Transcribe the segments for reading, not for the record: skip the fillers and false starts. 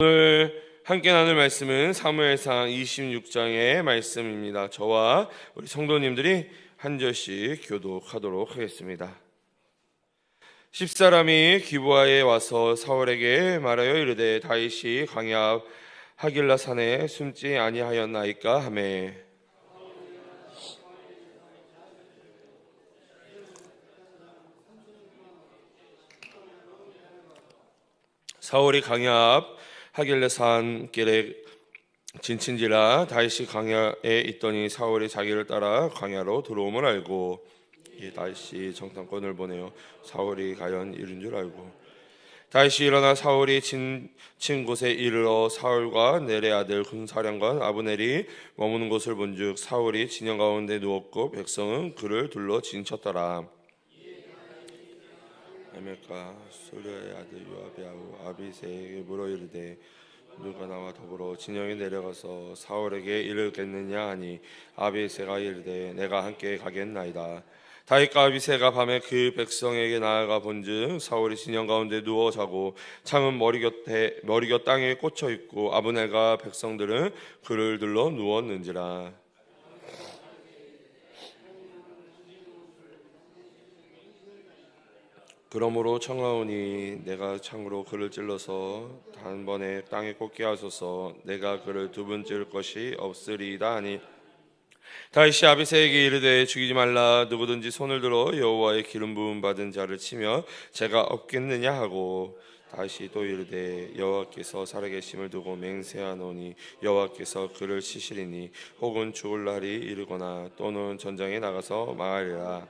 오늘 함께 나눌 말씀은 사무엘상 26장의 말씀입니다. 저와 우리 성도님들이 한 절씩 교독하도록 하겠습니다. 10사람이 기브아에 와서 사울에게 말하여 이르되 다윗이 광야 앞 하길라 산에 숨지 아니하였나이까 하매 사울이 광야 앞 하길라 산 길에 진친지라 다윗이 광야에 있더니 사울이 자기를 따라 광야로 들어옴을 알고 이 다윗이 정탐꾼을 보내어 사울이 과연 이른 줄 알고 다윗이 일어나 사울이 친 곳에 이르러 사울과 넬의 아들 군사령관 아브넬이 머무는 곳을 본즉 사울이 진영 가운데 누웠고 백성은 그를 둘러 진쳤더라. 아멜과 소리아의 아들 요압의 아우 아비새에게 물어 이르되 누가 나와 더불어 진영에 내려가서 사울에게 이르겠느냐 하니 아비새가 이르되 내가 함께 가겠나이다. 다윗과 아비새가 밤에 그 백성에게 나아가 본즉 사울이 진영 가운데 누워 자고 창은 머리 곁 땅에 꽂혀 있고 아브넬과 백성들은 그를 둘러 누웠는지라. 그러므로 청하오니 내가 창으로 그를 찔러서 단번에 땅에 꽂게 하소서. 내가 그를 두 번 찔 것이 없으리이다 하니 다윗이 아비새에게 이르되 죽이지 말라. 누구든지 손을 들어 여호와의 기름 부음 받은 자를 치며 죄가 없겠느냐 하고 다윗이 또 이르되 여호와께서 살아계심을 두고 맹세하노니 여호와께서 그를 치시리니 혹은 죽을 날이 이르거나 또는 전장에 나가서 망하리라.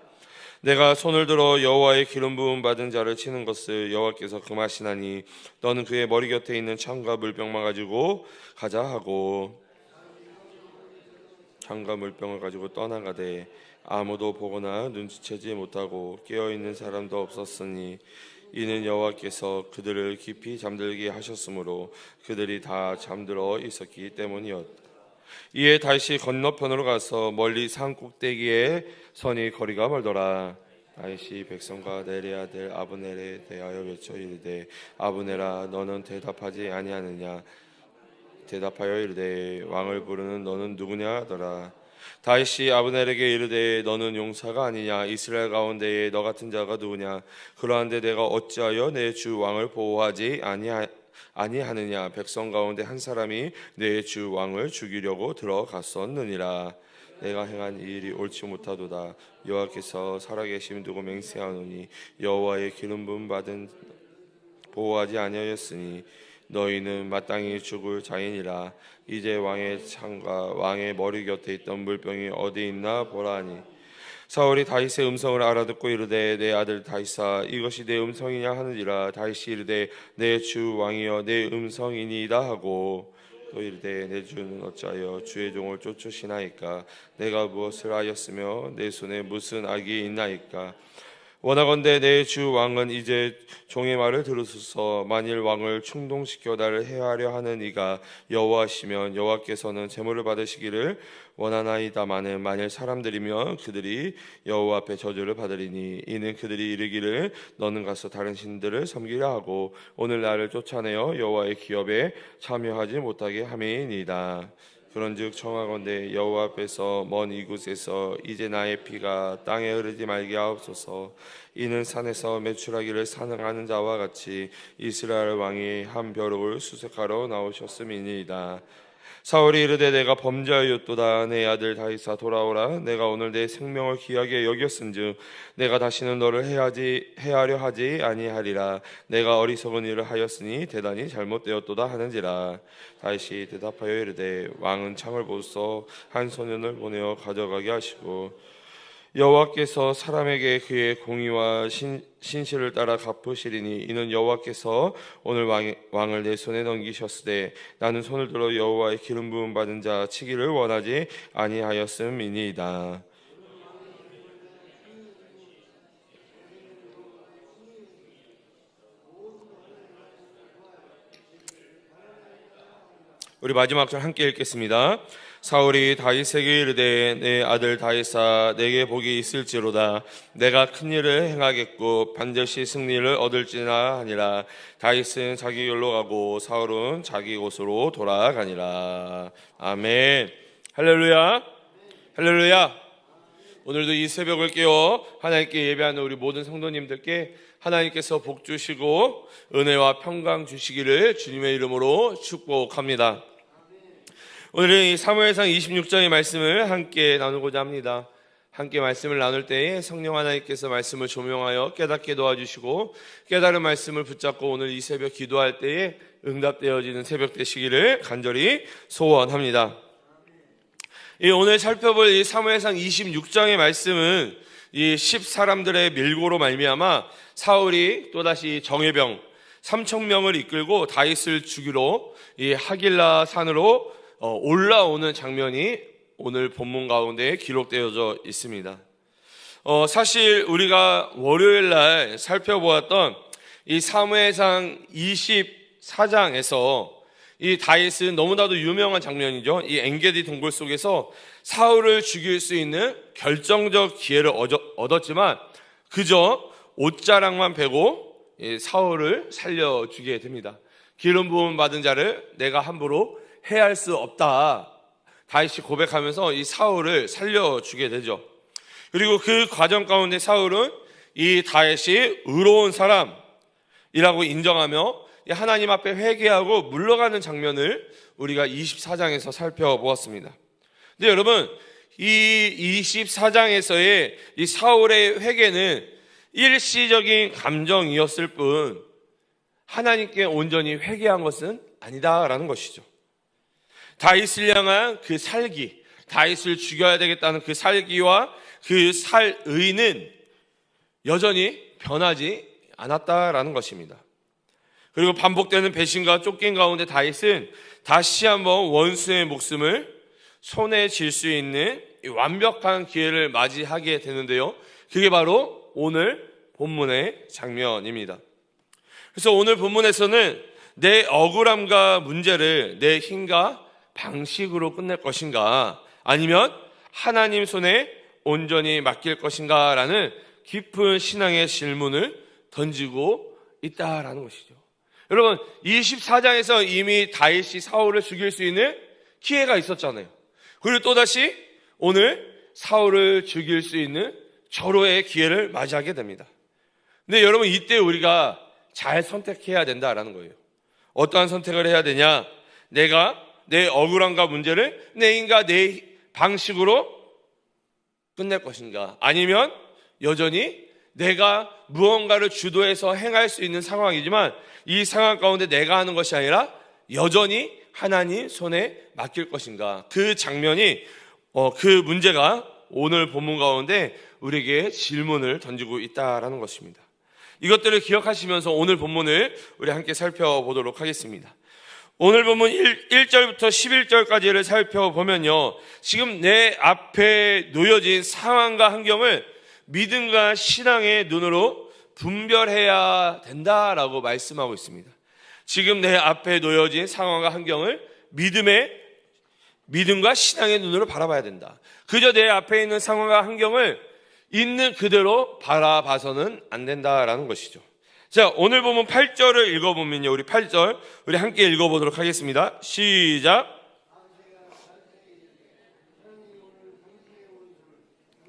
내가 손을 들어 여호와의 기름 부음 받은 자를 치는 것을 여호와께서 금하시나니 너는 그의 머리 곁에 있는 창과 물병만 가지고 가자 하고 창과 물병을 가지고 떠나가되 아무도 보거나 눈치채지 못하고 깨어있는 사람도 없었으니 이는 여호와께서 그들을 깊이 잠들게 하셨으므로 그들이 다 잠들어 있었기 때문이었다. 이에 다윗이 건너편으로 가서 멀리 산 꼭대기에 서니 거리가 멀더라. 다윗이 백성과 넬의 아들 아브넬에 대하여 외쳐 이르되 아브넬아 너는 대답하지 아니하느냐. 대답하여 이르되 왕을 부르는 너는 누구냐 하더라. 다윗이 아브넬에게 이르되 너는 용사가 아니냐. 이스라엘 가운데에 너 같은 자가 누구냐. 그러한데 내가 어찌하여 내 주 왕을 보호하지 아니하느냐. 백성 가운데 한 사람이 내 주 왕을 죽이려고 들어갔었느니라. 내가 행한 이 일이 옳지 못하도다. 여호와께서 살아계심 두고 맹세하노니 여호와의 기름 부음 받은 보호하지 아니하였으니 너희는 마땅히 죽을 자이니라. 이제 왕의 창과 왕의 머리 곁에 있던 물병이 어디 있나 보라 하니 사울이 다윗의 음성을 알아듣고 이르되 내 아들 다윗아 이것이 내 음성이냐 하느니라. 다윗이 이르되 내 주 왕이여 내 음성이니이다 하고 또 이르되 내 주는 어찌하여 주의 종을 쫓으시나이까. 내가 무엇을 하였으며 내 손에 무슨 악이 있나이까. 원하건대 내 주 왕은 이제 종의 말을 들으소서. 만일 왕을 충동시켜 나를 해하려 하는 이가 여호와시면 여호와께서는 제물을 받으시기를 원하나이다마는 만일 사람들이면 그들이 여호와 앞에 저주를 받으리니 이는 그들이 이르기를 너는 가서 다른 신들을 섬기려 하고 오늘 나를 쫓아내어 여호와의 기업에 참여하지 못하게 함이니이다. 그런즉 청하건대 여호와 앞에서 먼 이곳에서 이제 나의 피가 땅에 흐르지 말게 하옵소서. 이는 산에서 매출하기를 사능하는 자와 같이 이스라엘 왕이 한 벼룩을 수색하러 나오셨음이니이다. 사울이 이르되 내가 범죄하였도다. 내 아들 다윗아 돌아오라. 내가 오늘 내 생명을 귀하게 여겼은즉 내가 다시는 너를 해하려 하지 아니하리라. 내가 어리석은 일을 하였으니 대단히 잘못되었도다 하는지라. 다윗이 대답하여 이르되 왕은 창을 보소 한 소년을 보내어 가져가게 하시고 여호와께서 사람에게 그의 공의와 신실을 따라 갚으시리니 이는 여호와께서 오늘 왕을 내 손에 넘기셨으되 나는 손을 들어 여호와의 기름 부음 받은 자 치기를 원하지 아니하였음이니이다. 우리 마지막 절 함께 읽겠습니다. 사울이 다윗에게 이르되 내 아들 다윗아 내게 복이 있을지로다. 내가 큰 일을 행하겠고 반드시 승리를 얻을지나 하니라. 다윗은 자기 길로 가고 사울은 자기 곳으로 돌아가니라. 아멘. 할렐루야. 할렐루야. 오늘도 이 새벽을 깨워 하나님께 예배하는 우리 모든 성도님들께 하나님께서 복 주시고 은혜와 평강 주시기를 주님의 이름으로 축복합니다. 오늘은 이 사무엘상 26장의 말씀을 함께 나누고자 합니다. 함께 말씀을 나눌 때에 성령 하나님께서 말씀을 조명하여 깨닫게 도와주시고 깨달은 말씀을 붙잡고 오늘 이 새벽 기도할 때에 응답되어지는 새벽 되시기를 간절히 소원합니다. 오늘 살펴볼 이 사무엘상 26장의 말씀은 이 10사람들의 밀고로 말미암아 사울이 또다시 정예병 3,000명을 이끌고 다윗을 죽이러 이 하길라 산으로 올라오는 장면이 오늘 본문 가운데 기록되어져 있습니다. 사실 우리가 월요일 날 살펴보았던 이 사무엘상 24장에서 이 다윗은 너무나도 유명한 장면이죠. 이 엔게디 동굴 속에서 사울을 죽일 수 있는 결정적 기회를 얻었지만 그저 옷자락만 베고 사울을 살려주게 됩니다. 기름 부음 받은 자를 내가 함부로 해할 수 없다. 다윗이 고백하면서 이 사울을 살려주게 되죠. 그리고 그 과정 가운데 사울은 이 다윗이 의로운 사람이라고 인정하며 하나님 앞에 회개하고 물러가는 장면을 우리가 24장에서 살펴보았습니다. 근데 여러분, 이 24장에서의 이 사울의 회개는 일시적인 감정이었을 뿐 하나님께 온전히 회개한 것은 아니다라는 것이죠. 다윗을 향한 그 살기, 다윗을 죽여야 되겠다는 그 살기와 그 살의는 여전히 변하지 않았다라는 것입니다. 그리고 반복되는 배신과 쫓긴 가운데 다윗은 다시 한번 원수의 목숨을 손에 쥘 수 있는 완벽한 기회를 맞이하게 되는데요. 그게 바로 오늘 본문의 장면입니다. 그래서 오늘 본문에서는 내 억울함과 문제를 내 힘과 방식으로 끝낼 것인가 아니면 하나님 손에 온전히 맡길 것인가 라는 깊은 신앙의 질문을 던지고 있다라는 것이죠. 여러분, 24장에서 이미 다윗이 사울을 죽일 수 있는 기회가 있었잖아요. 그리고 또다시 오늘 사울을 죽일 수 있는 절호의 기회를 맞이하게 됩니다. 근데 여러분, 이때 우리가 잘 선택해야 된다라는 거예요. 어떠한 선택을 해야 되냐? 내가 내 억울함과 문제를 내 힘과 내 방식으로 끝낼 것인가? 아니면 여전히 내가 무언가를 주도해서 행할 수 있는 상황이지만 이 상황 가운데 내가 하는 것이 아니라 여전히 하나님 손에 맡길 것인가? 그 장면이 그 문제가 오늘 본문 가운데 우리에게 질문을 던지고 있다라는 것입니다. 이것들을 기억하시면서 오늘 본문을 우리 함께 살펴보도록 하겠습니다. 오늘 본문 1절부터 11절까지를 살펴보면요, 지금 내 앞에 놓여진 상황과 환경을 믿음과 신앙의 눈으로 분별해야 된다라고 말씀하고 있습니다. 지금 내 앞에 놓여진 상황과 환경을 믿음과 신앙의 눈으로 바라봐야 된다. 그저 내 앞에 있는 상황과 환경을 있는 그대로 바라봐서는 안 된다라는 것이죠. 자, 오늘 보면 8절을 읽어보면요, 우리 8절 우리 함께 읽어보도록 하겠습니다. 시작.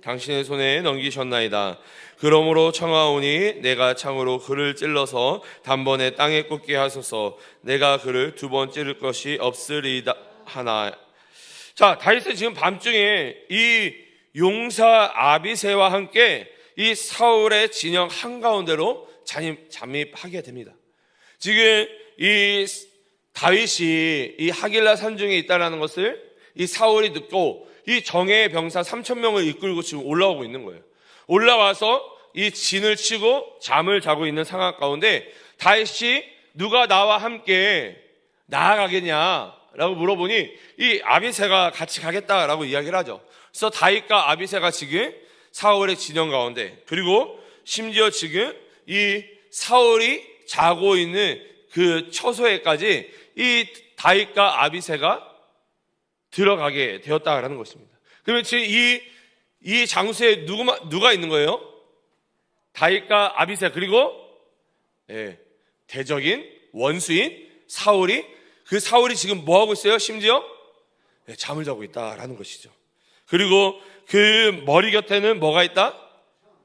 당신의 손에 넘기셨나이다. 그러므로 청하오니 내가 창으로 그를 찔러서 단번에 땅에 꽂게 하소서. 내가 그를 2번 찌를 것이 없으리다 하나. 자, 다윗은 지금 밤중에 이 용사 아비새와 함께 이 사울의 진영 한가운데로 잠입하게 됩니다. 지금 이 다윗이 이 하길라 산중에 있다는 것을 이 사울이 듣고 이 정예의 병사 3,000명을 이끌고 지금 올라오고 있는 거예요. 올라와서 이 진을 치고 잠을 자고 있는 상황 가운데 다윗이 누가 나와 함께 나아가겠냐라고 물어보니 이 아비새가 같이 가겠다라고 이야기를 하죠. 그래서 다윗과 아비새가 지금 사울의 진영 가운데, 그리고 심지어 지금 이 사울이 자고 있는 그 처소에까지 이 다윗과 아비새가 들어가게 되었다라는 것입니다. 그러면 지금 이 장소에 누가 있는 거예요? 다윗과 아비새, 그리고 대적인 원수인 사울이, 그 사울이 지금 뭐 하고 있어요? 심지어 잠을 자고 있다라는 것이죠. 그리고 그 머리 곁에는 뭐가 있다?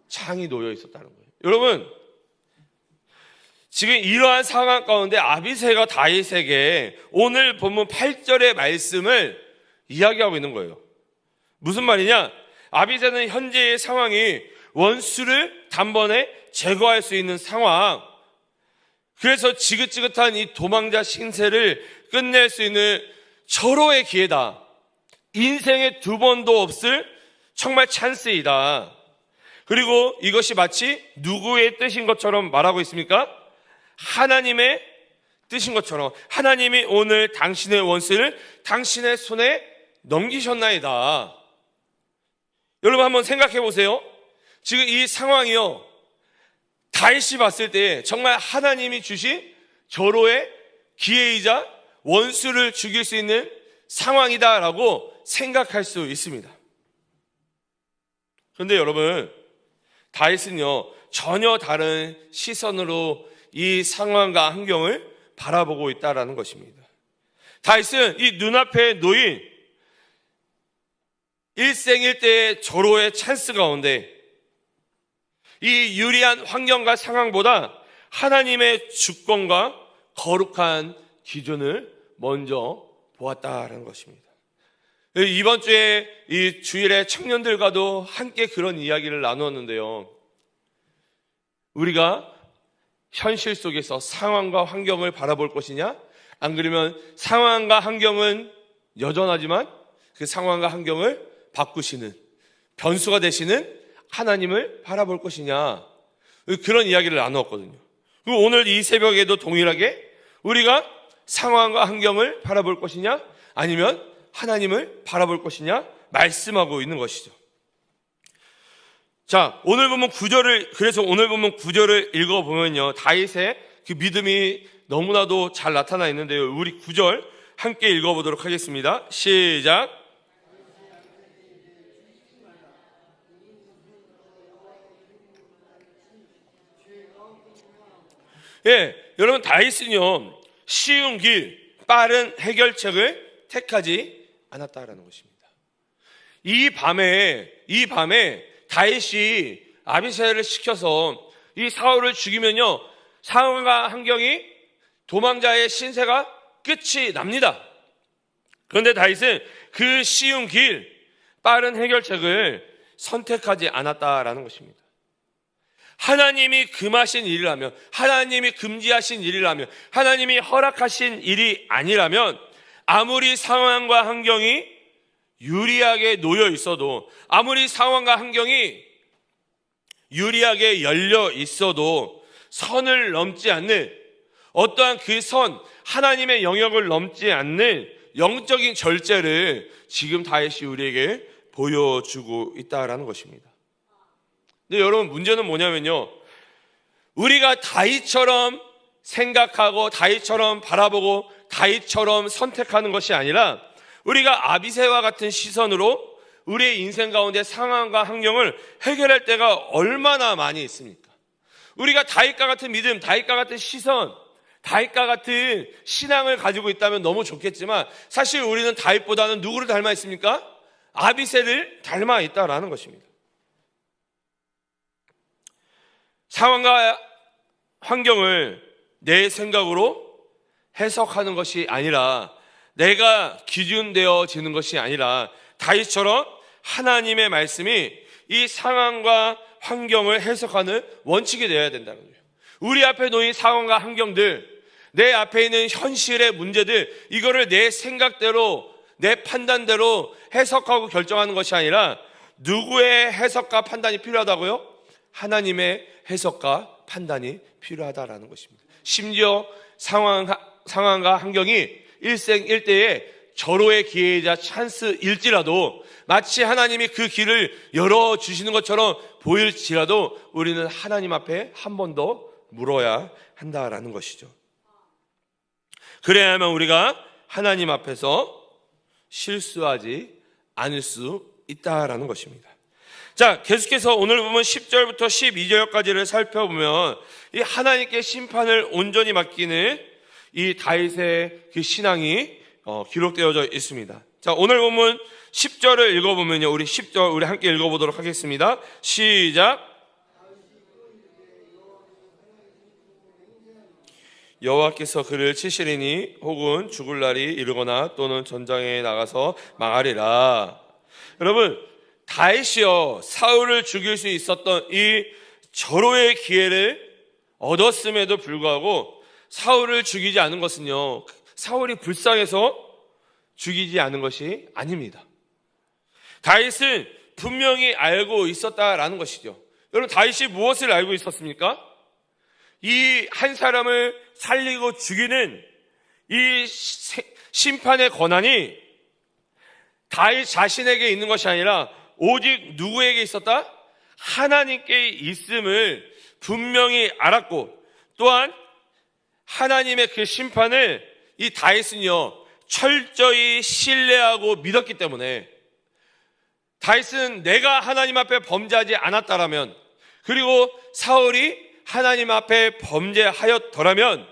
창이 놓여 있었다는 거예요. 여러분, 지금 이러한 상황 가운데 아비새가 다윗에게 오늘 본문 8절의 말씀을 이야기하고 있는 거예요. 무슨 말이냐? 아비새는 현재의 상황이 원수를 단번에 제거할 수 있는 상황, 그래서 지긋지긋한 이 도망자 신세를 끝낼 수 있는 절호의 기회다. 인생에 두 번도 없을 정말 찬스이다. 그리고 이것이 마치 누구의 뜻인 것처럼 말하고 있습니까? 하나님의 뜻인 것처럼, 하나님이 오늘 당신의 원수를 당신의 손에 넘기셨나이다. 여러분 한번 생각해 보세요. 지금 이 상황이요, 다윗이 봤을 때 정말 하나님이 주신 절호의 기회이자 원수를 죽일 수 있는 상황이다라고 생각할 수 있습니다. 그런데 여러분, 다윗은요 전혀 다른 시선으로 이 상황과 환경을 바라보고 있다라는 것입니다. 다윗은 이 눈앞에 놓인 일생일대의 절호의 찬스 가운데 이 유리한 환경과 상황보다 하나님의 주권과 거룩한 기준을 먼저 보았다라는 것입니다. 이번 주에 이 주일에 청년들과도 함께 그런 이야기를 나누었는데요. 우리가 현실 속에서 상황과 환경을 바라볼 것이냐, 안 그러면 상황과 환경은 여전하지만 그 상황과 환경을 바꾸시는, 변수가 되시는 하나님을 바라볼 것이냐, 그런 이야기를 나누었거든요. 그리고 오늘 이 새벽에도 동일하게 우리가 상황과 환경을 바라볼 것이냐, 아니면 하나님을 바라볼 것이냐 말씀하고 있는 것이죠. 자, 오늘 본문 9절을 읽어보면요, 다윗의 그 믿음이 너무나도 잘 나타나 있는데요. 우리 9절 함께 읽어보도록 하겠습니다. 시작. 여러분, 다윗은요 쉬운 길, 빠른 해결책을 택하지 않았다라는 것입니다. 이 밤에 다윗이 아비새를 시켜서 이 사울을 죽이면요, 상황과 환경이, 도망자의 신세가 끝이 납니다. 그런데 다윗은 그 쉬운 길, 빠른 해결책을 선택하지 않았다라는 것입니다. 하나님이 금하신 일이라면, 하나님이 금지하신 일이라면, 하나님이 허락하신 일이 아니라면, 아무리 상황과 환경이 유리하게 놓여 있어도, 아무리 상황과 환경이 유리하게 열려 있어도 선을 넘지 않는, 어떠한 그 선, 하나님의 영역을 넘지 않는 영적인 절제를 지금 다윗이 우리에게 보여주고 있다라는 것입니다. 근데 여러분, 문제는 뭐냐면요, 우리가 다윗처럼 생각하고 다윗처럼 바라보고 다윗처럼 선택하는 것이 아니라, 우리가 아비새와 같은 시선으로 우리의 인생 가운데 상황과 환경을 해결할 때가 얼마나 많이 있습니까? 우리가 다윗과 같은 믿음, 다윗과 같은 시선, 다윗과 같은 신앙을 가지고 있다면 너무 좋겠지만, 사실 우리는 다윗보다는 누구를 닮아 있습니까? 아비새를 닮아 있다라는 것입니다. 상황과 환경을 내 생각으로 해석하는 것이 아니라, 내가 기준되어지는 것이 아니라, 다윗처럼 하나님의 말씀이 이 상황과 환경을 해석하는 원칙이 되어야 된다는 거예요. 우리 앞에 놓인 상황과 환경들, 내 앞에 있는 현실의 문제들, 이거를 내 생각대로, 내 판단대로 해석하고 결정하는 것이 아니라, 누구의 해석과 판단이 필요하다고요? 하나님의 해석과 판단이 필요하다라는 것입니다. 심지어 상황과 환경이 일생일대의 절호의 기회이자 찬스일지라도, 마치 하나님이 그 길을 열어주시는 것처럼 보일지라도 우리는 하나님 앞에 한 번 더 물어야 한다라는 것이죠. 그래야만 우리가 하나님 앞에서 실수하지 않을 수 있다라는 것입니다. 자, 계속해서 오늘 보면 10절부터 12절까지를 살펴보면 이 하나님께 심판을 온전히 맡기는 이 다윗의 그 신앙이 기록되어져 있습니다. 자, 오늘 보면 10절을 읽어보면요, 우리 10절 우리 함께 읽어보도록 하겠습니다. 시작. 여호와께서 그를 치시리니 혹은 죽을 날이 이르거나 또는 전장에 나가서 망하리라. 여러분, 다윗이요 사울을 죽일 수 있었던 이 절호의 기회를 얻었음에도 불구하고 사울을 죽이지 않은 것은요, 사울이 불쌍해서 죽이지 않은 것이 아닙니다. 다윗은 분명히 알고 있었다라는 것이죠. 여러분, 다윗이 무엇을 알고 있었습니까? 이 한 사람을 살리고 죽이는 이 심판의 권한이 다윗 자신에게 있는 것이 아니라 오직 누구에게 있었다? 하나님께 있음을 분명히 알았고, 또한 하나님의 그 심판을 이 다윗은요 철저히 신뢰하고 믿었기 때문에, 다윗은 내가 하나님 앞에 범죄하지 않았다라면, 그리고 사울이 하나님 앞에 범죄하였더라면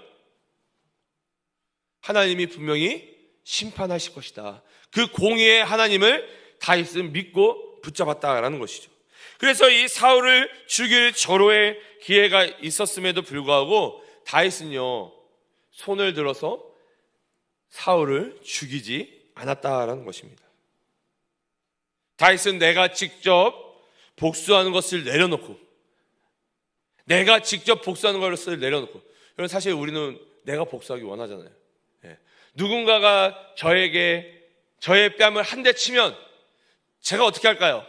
하나님이 분명히 심판하실 것이다. 그 공의의 하나님을 다윗은 믿고 붙잡았다라는 것이죠. 그래서 이 사울을 죽일 절호의 기회가 있었음에도 불구하고 다윗은요 손을 들어서 사울을 죽이지 않았다라는 것입니다. 다윗은 내가 직접 복수하는 것을 내려놓고, 여러분, 사실 우리는 내가 복수하기 원하잖아요. 누군가가 저의 뺨을 한 대 치면 제가 어떻게 할까요?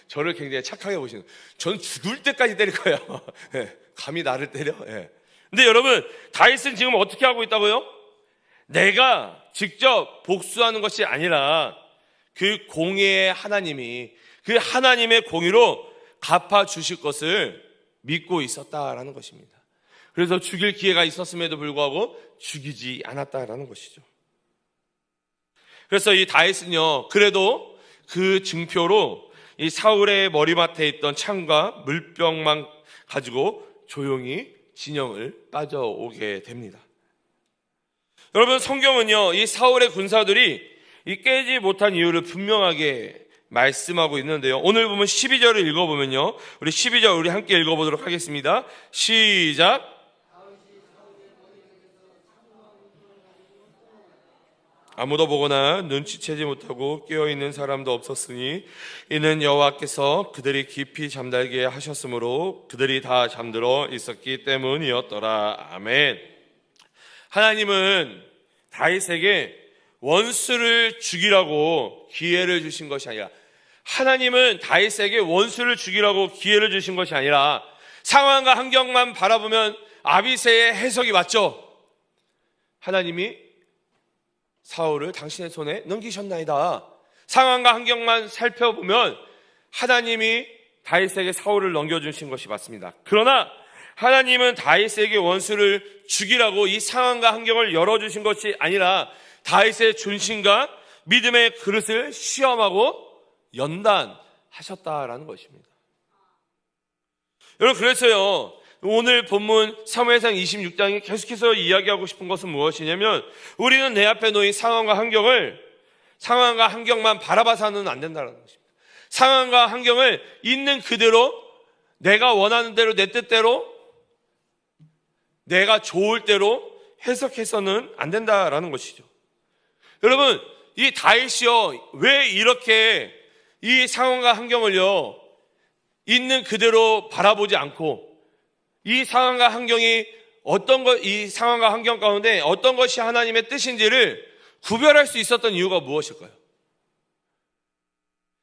저를 굉장히 착하게 보시는, 저는 죽을 때까지 때릴 거예요. 감히 나를 때려? 근데 여러분, 다윗은 지금 어떻게 하고 있다고요? 내가 직접 복수하는 것이 아니라 그 공의의 하나님이, 그 하나님의 공의로 갚아주실 것을 믿고 있었다라는 것입니다. 그래서 죽일 기회가 있었음에도 불구하고 죽이지 않았다라는 것이죠. 그래서 이 다윗은요, 그래도 그 증표로 이 사울의 머리맡에 있던 창과 물병만 가지고 조용히 진영을 빠져오게 됩니다. 여러분, 성경은요 이 사울의 군사들이 이 깨지 못한 이유를 분명하게 말씀하고 있는데요, 오늘 보면 12절을 읽어보면요, 우리 12절 우리 함께 읽어보도록 하겠습니다. 시작. 아무도 보거나 눈치채지 못하고 깨어있는 사람도 없었으니 이는 여호와께서 그들이 깊이 잠들게 하셨으므로 그들이 다 잠들어 있었기 때문이었더라. 아멘. 하나님은 다윗에게 원수를 죽이라고 기회를 주신 것이 아니라, 하나님은 다윗에게 원수를 죽이라고 기회를 주신 것이 아니라, 상황과 환경만 바라보면 아비새의 해석이 맞죠? 하나님이 사울을 당신의 손에 넘기셨나이다. 상황과 환경만 살펴보면 하나님이 다윗에게 사울을 넘겨주신 것이 맞습니다. 그러나 하나님은 다윗에게 원수를 죽이라고 이 상황과 환경을 열어주신 것이 아니라 다윗의 존심과 믿음의 그릇을 시험하고 연단하셨다라는 것입니다. 여러분, 그래서요 오늘 본문 사무엘상 26장이 계속해서 이야기하고 싶은 것은 무엇이냐면, 우리는 내 앞에 놓인 상황과 환경만 바라봐서는 안 된다는 것입니다. 상황과 환경을 있는 그대로, 내가 원하는 대로, 내 뜻대로, 내가 좋을 대로 해석해서는 안 된다라는 것이죠. 여러분, 이 다윗이요 왜 이렇게 이 상황과 환경을요 있는 그대로 바라보지 않고, 이 상황과 환경이 이 상황과 환경 가운데 어떤 것이 하나님의 뜻인지를 구별할 수 있었던 이유가 무엇일까요?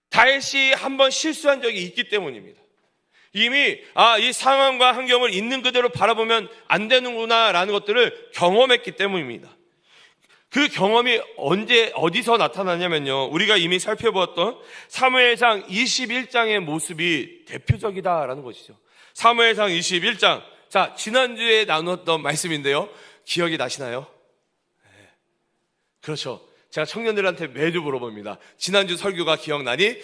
다윗이 한번 실수한 적이 있기 때문입니다. 이미 이 상황과 환경을 있는 그대로 바라보면 안 되는구나라는 것들을 경험했기 때문입니다. 그 경험이 어디서 나타나냐면요, 우리가 이미 살펴보았던 사무엘상 21장의 모습이 대표적이다라는 것이죠. 사무엘상 21장. 자, 지난주에 나눴던 말씀인데요, 기억이 나시나요? 그렇죠. 제가 청년들한테 매주 물어봅니다. 지난주 설교가 기억나니?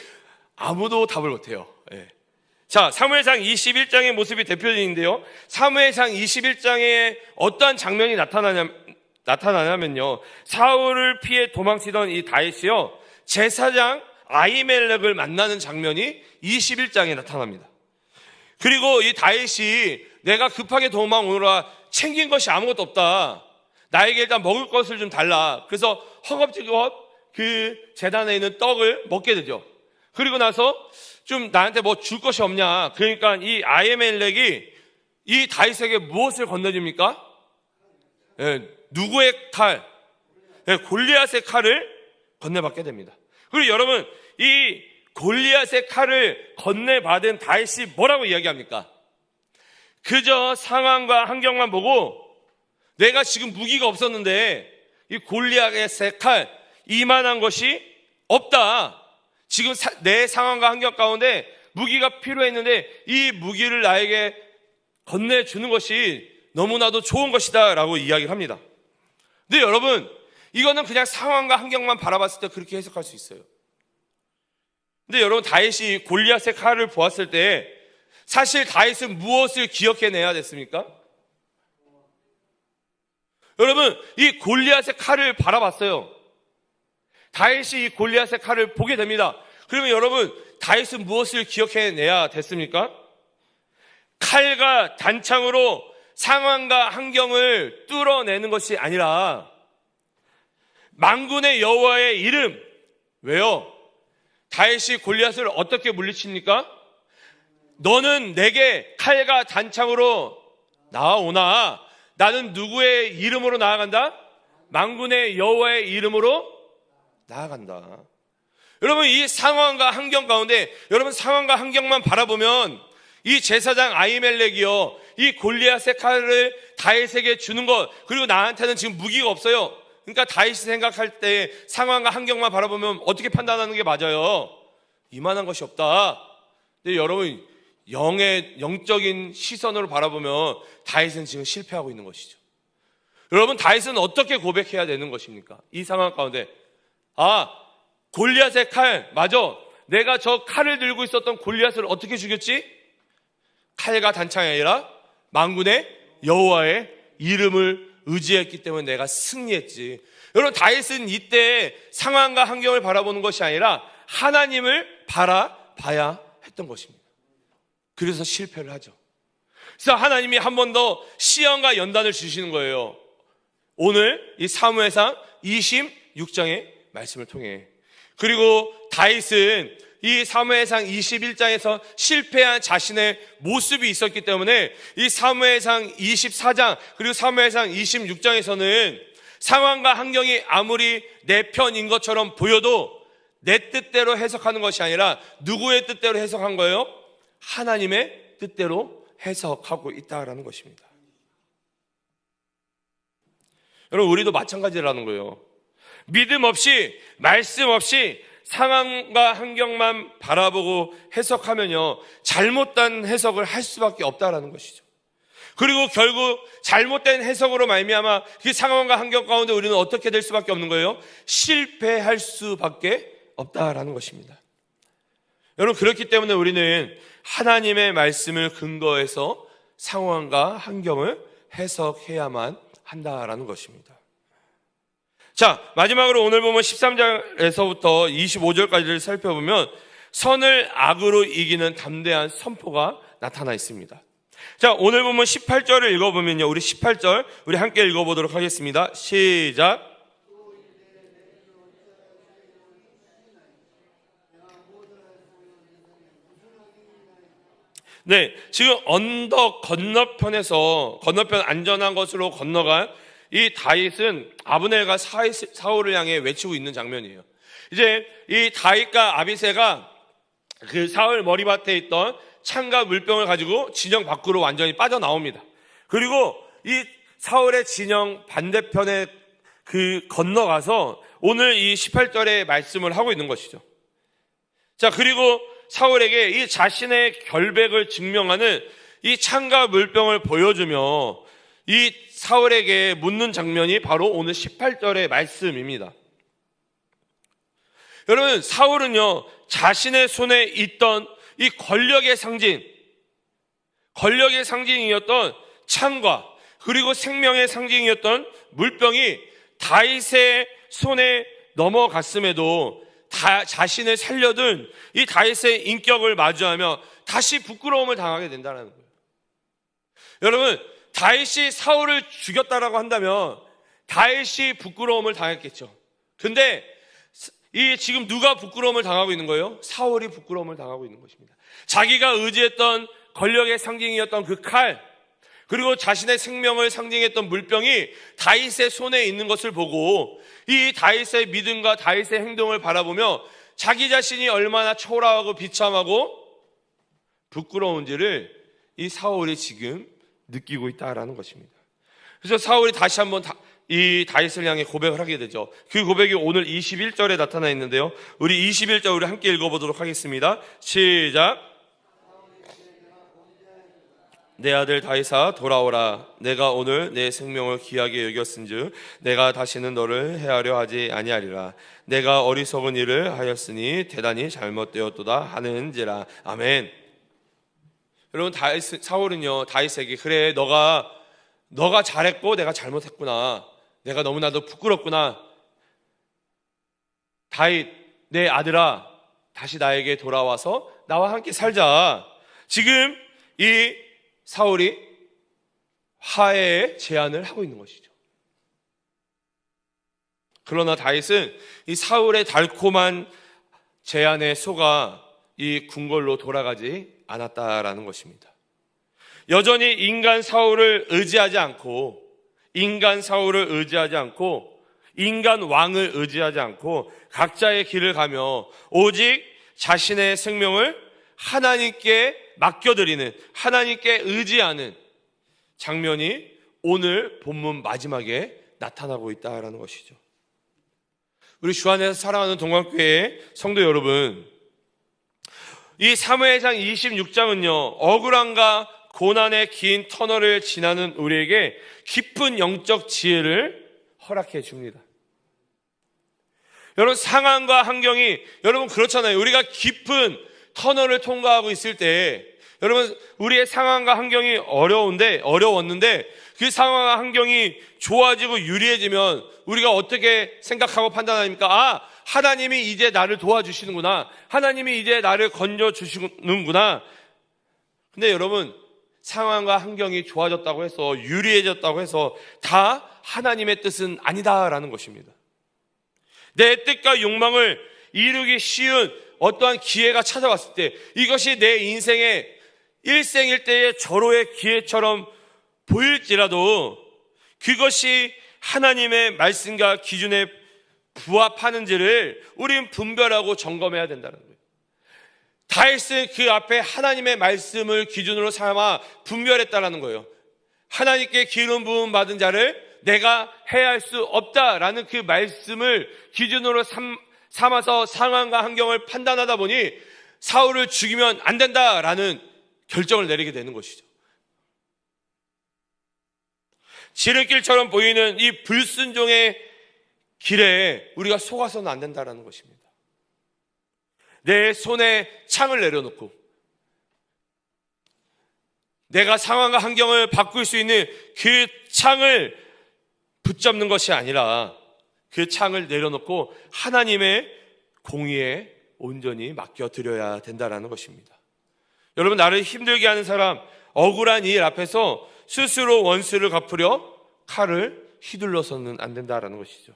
아무도 답을 못해요. 예. 자, 사무엘상 21장의 모습이 대표적인데요. 사무엘상 21장에 어떠한 장면이 나타나냐면요. 사울을 피해 도망치던 이 다윗이요, 제사장 아히멜렉을 만나는 장면이 21장에 나타납니다. 그리고 이 다윗이 내가 급하게 도망오느라 챙긴 것이 아무것도 없다. 나에게 일단 먹을 것을 좀 달라. 그래서 허겁지겁 그 제단에 있는 떡을 먹게 되죠. 그리고 나서 좀 나한테 뭐 줄 것이 없냐. 그러니까 이 아히멜렉이 이 다윗에게 무엇을 건네줍니까? 예, 누구의 칼? 예, 골리앗의 칼을 건네받게 됩니다. 그리고 여러분, 이 골리앗의 칼을 건네받은 다윗이 뭐라고 이야기합니까? 그저 상황과 환경만 보고 내가 지금 무기가 없었는데 이 골리앗의 칼 이만한 것이 없다. 지금 내 상황과 환경 가운데 무기가 필요했는데 이 무기를 나에게 건네주는 것이 너무나도 좋은 것이다 라고 이야기를 합니다. 근데 여러분, 이거는 그냥 상황과 환경만 바라봤을 때 그렇게 해석할 수 있어요. 근데 여러분, 다윗이 골리앗의 칼을 보았을 때 사실 다윗은 무엇을 기억해내야 됐습니까? 여러분, 이 골리앗의 칼을 바라봤어요. 다윗이 이 골리앗의 칼을 보게 됩니다. 그러면 여러분, 다윗은 무엇을 기억해내야 됐습니까? 칼과 단창으로 상황과 환경을 뚫어내는 것이 아니라 만군의 여호와의 이름. 왜요? 다윗이 골리앗을 어떻게 물리칩니까? 너는 내게 칼과 단창으로 나아오나 나는 누구의 이름으로 나아간다? 만군의 여호와의 이름으로 나아간다. 여러분, 이 상황과 환경 가운데 여러분 상황과 환경만 바라보면 이 제사장 아히멜렉이요, 이 골리앗의 칼을 다윗에게 주는 것, 그리고 나한테는 지금 무기가 없어요. 그러니까 다윗이 생각할 때 상황과 환경만 바라보면 어떻게 판단하는 게 맞아요? 이만한 것이 없다. 근데 여러분, 영적인 시선으로 바라보면 다윗은 지금 실패하고 있는 것이죠. 여러분, 다윗은 어떻게 고백해야 되는 것입니까? 이 상황 가운데 골리앗의 칼, 맞아. 내가 저 칼을 들고 있었던 골리앗을 어떻게 죽였지? 칼과 단창이 아니라 만군의 여호와의 이름을 의지했기 때문에 내가 승리했지. 여러분, 다윗은 이때 상황과 환경을 바라보는 것이 아니라 하나님을 바라봐야 했던 것입니다. 그래서 실패를 하죠. 그래서 하나님이 한 번 더 시험과 연단을 주시는 거예요. 오늘 이 사무엘상 26장의 말씀을 통해. 그리고 다윗은 이 사무엘상 21장에서 실패한 자신의 모습이 있었기 때문에 이 사무엘상 24장 그리고 사무엘상 26장에서는 상황과 환경이 아무리 내 편인 것처럼 보여도 내 뜻대로 해석하는 것이 아니라 누구의 뜻대로 해석한 거예요? 하나님의 뜻대로 해석하고 있다라는 것입니다. 여러분, 우리도 마찬가지라는 거예요. 믿음 없이, 말씀 없이 상황과 환경만 바라보고 해석하면요, 잘못된 해석을 할 수밖에 없다라는 것이죠. 그리고 결국 잘못된 해석으로 말미암아 그 상황과 환경 가운데 우리는 어떻게 될 수밖에 없는 거예요? 실패할 수밖에 없다라는 것입니다. 여러분, 그렇기 때문에 우리는 하나님의 말씀을 근거해서 상황과 환경을 해석해야만 한다라는 것입니다. 자, 마지막으로 오늘 보면 13절에서부터 25절까지를 살펴보면 선을 악으로 이기는 담대한 선포가 나타나 있습니다. 자, 오늘 보면 18절을 읽어보면요, 우리 18절 우리 함께 읽어보도록 하겠습니다. 시작. 네, 지금 언덕 건너편 안전한 곳으로 건너간 이 다윗은 아브넬과 사울을 향해 외치고 있는 장면이에요. 이제 이 다윗과 아비새가 그 사울 머리밭에 있던 창과 물병을 가지고 진영 밖으로 완전히 빠져나옵니다. 그리고 이 사울의 진영 반대편에 건너가서 오늘 이 18절의 말씀을 하고 있는 것이죠. 자, 그리고 사울에게 이 자신의 결백을 증명하는 이 창과 물병을 보여주며 이 사울에게 묻는 장면이 바로 오늘 18절의 말씀입니다. 여러분, 사울은요, 자신의 손에 있던 이 권력의 상징이었던 창과 그리고 생명의 상징이었던 물병이 다윗의 손에 넘어갔음에도 자신을 살려둔 이 다윗의 인격을 마주하며 다시 부끄러움을 당하게 된다는 거예요. 여러분, 다윗이 사울을 죽였다라고 한다면 다윗이 부끄러움을 당했겠죠. 근데 지금 누가 부끄러움을 당하고 있는 거예요? 사울이 부끄러움을 당하고 있는 것입니다. 자기가 의지했던 권력의 상징이었던 그 칼, 그리고 자신의 생명을 상징했던 물병이 다윗의 손에 있는 것을 보고 이 다윗의 믿음과 다윗의 행동을 바라보며 자기 자신이 얼마나 초라하고 비참하고 부끄러운지를 이 사울이 지금 느끼고 있다라는 것입니다. 그래서 사울이 다시 한번 이 다윗을 향해 고백을 하게 되죠. 그 고백이 오늘 21절에 나타나 있는데요. 우리 21절 우리 함께 읽어보도록 하겠습니다. 시작. 내 아들 다윗아 돌아오라. 내가 오늘 내 생명을 귀하게 여겼은즉 내가 다시는 너를 해하려 하지 아니하리라. 내가 어리석은 일을 하였으니 대단히 잘못되었도다 하는지라. 아멘. 여러분, 사울은요 다윗에게 그래 너가 잘했고 내가 잘못했구나. 내가 너무나도 부끄럽구나. 다윗 내 아들아 다시 나에게 돌아와서 나와 함께 살자. 지금 이 사울이 화해의 제안을 하고 있는 것이죠. 그러나 다윗은 이 사울의 달콤한 제안에 속아 이 궁궐로 돌아가지 않았다라는 것입니다. 여전히 인간 사울을 의지하지 않고 인간 왕을 의지하지 않고 각자의 길을 가며 오직 자신의 생명을 하나님께 맡겨드리는, 하나님께 의지하는 장면이 오늘 본문 마지막에 나타나고 있다라는 것이죠. 우리 주 안에서 사랑하는 동학교회 성도 여러분, 이 사무엘상 26장은요 억울함과 고난의 긴 터널을 지나는 우리에게 깊은 영적 지혜를 허락해 줍니다. 여러분, 상황과 환경이 여러분 그렇잖아요. 우리가 깊은 터널을 통과하고 있을 때 여러분 우리의 상황과 환경이 어려웠는데 그 상황과 환경이 좋아지고 유리해지면 우리가 어떻게 생각하고 판단합니까? 하나님이 이제 나를 도와주시는구나. 하나님이 이제 나를 건져주시는구나. 근데 여러분, 상황과 환경이 좋아졌다고 해서 유리해졌다고 해서 다 하나님의 뜻은 아니다라는 것입니다. 내 뜻과 욕망을 이루기 쉬운 어떠한 기회가 찾아왔을 때 이것이 내 인생의 일생일대의 절호의 기회처럼 보일지라도 그것이 하나님의 말씀과 기준에 부합하는지를 우린 분별하고 점검해야 된다는 거예요. 다윗은 그 앞에 하나님의 말씀을 기준으로 삼아 분별했다는 거예요. 하나님께 기름 부음 받은 자를 내가 해할 수 없다라는 그 말씀을 기준으로 삼아서 상황과 환경을 판단하다 보니 사울을 죽이면 안 된다라는 결정을 내리게 되는 것이죠. 지름길처럼 보이는 이 불순종의 길에 우리가 속아서는 안 된다라는 것입니다. 내 손에 창을 내려놓고 내가 상황과 환경을 바꿀 수 있는 그 창을 붙잡는 것이 아니라 그 창을 내려놓고 하나님의 공의에 온전히 맡겨드려야 된다는 것입니다. 여러분, 나를 힘들게 하는 사람, 억울한 일 앞에서 스스로 원수를 갚으려 칼을 휘둘러서는 안 된다는 것이죠.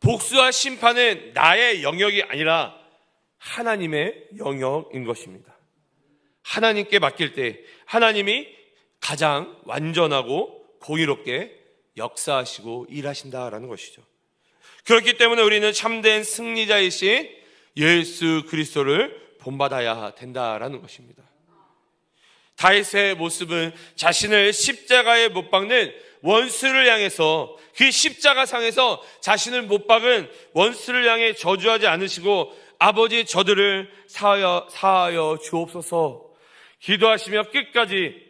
복수와 심판은 나의 영역이 아니라 하나님의 영역인 것입니다. 하나님께 맡길 때 하나님이 가장 완전하고 공의롭게 역사하시고 일하신다라는 것이죠. 그렇기 때문에 우리는 참된 승리자이신 예수 그리스도를 본받아야 된다라는 것입니다. 다윗의 모습은 자신을 십자가에 못 박는 원수를 향해서 그 십자가상에서 자신을 못 박은 원수를 향해 저주하지 않으시고 아버지 저들을 사하여 주옵소서 기도하시며 끝까지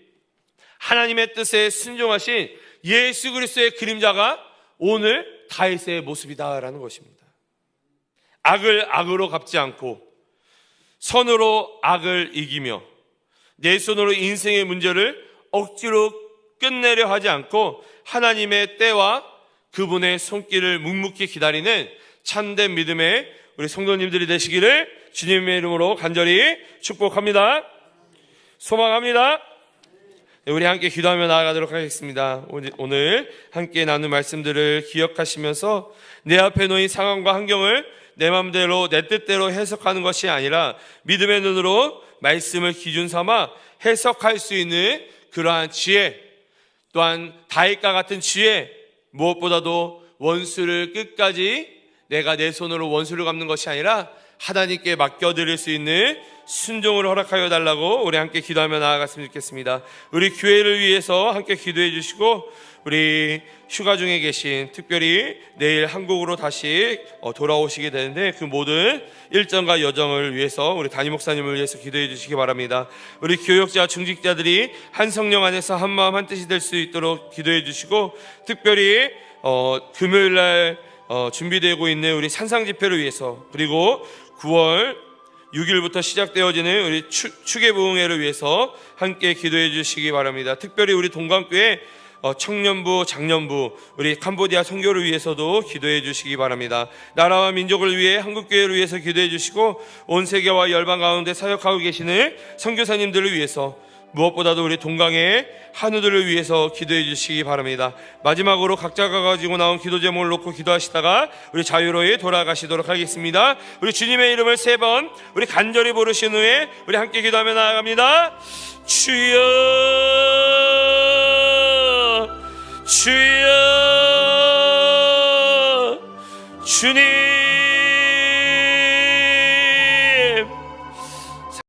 하나님의 뜻에 순종하신 예수 그리스도의 그림자가 오늘 다윗의 모습이다라는 것입니다. 악을 악으로 갚지 않고 선으로 악을 이기며 내 손으로 인생의 문제를 억지로 끝내려 하지 않고 하나님의 때와 그분의 손길을 묵묵히 기다리는 참된 믿음의 우리 성도님들이 되시기를 주님의 이름으로 간절히 축복합니다. 소망합니다. 우리 함께 기도하며 나아가도록 하겠습니다. 오늘 함께 나눈 말씀들을 기억하시면서 내 앞에 놓인 상황과 환경을 내 마음대로 내 뜻대로 해석하는 것이 아니라 믿음의 눈으로 말씀을 기준 삼아 해석할 수 있는 그러한 지혜, 또한 다윗과 같은 지혜, 무엇보다도 원수를 끝까지 내가 내 손으로 원수를 갚는 것이 아니라 하나님께 맡겨드릴 수 있는 순종을 허락하여 달라고 우리 함께 기도하며 나아갔으면 좋겠습니다. 우리 교회를 위해서 함께 기도해 주시고, 우리 휴가 중에 계신, 특별히 내일 한국으로 다시 돌아오시게 되는데 그 모든 일정과 여정을 위해서 우리 담임 목사님을 위해서 기도해 주시기 바랍니다. 우리 교역자, 중직자들이 한 성령 안에서 한 마음 한 뜻이 될 수 있도록 기도해 주시고, 특별히 금요일날 준비되고 있는 우리 산상 집회를 위해서, 그리고 9월 6일부터 시작되어지는 우리 추계부흥회를 위해서 함께 기도해 주시기 바랍니다. 특별히 우리 동강교회 청년부, 장년부, 우리 캄보디아 선교를 위해서도 기도해 주시기 바랍니다. 나라와 민족을 위해 한국교회를 위해서 기도해 주시고, 온 세계와 열방 가운데 사역하고 계시는 선교사님들을 위해서, 무엇보다도 우리 동강의 한우들을 위해서 기도해 주시기 바랍니다. 마지막으로 각자가 가지고 나온 기도 제목을 놓고 기도하시다가 우리 자유로이 돌아가시도록 하겠습니다. 우리 주님의 이름을 3번 우리 간절히 부르신 후에 우리 함께 기도하며 나아갑니다. 주여, 주여, 주님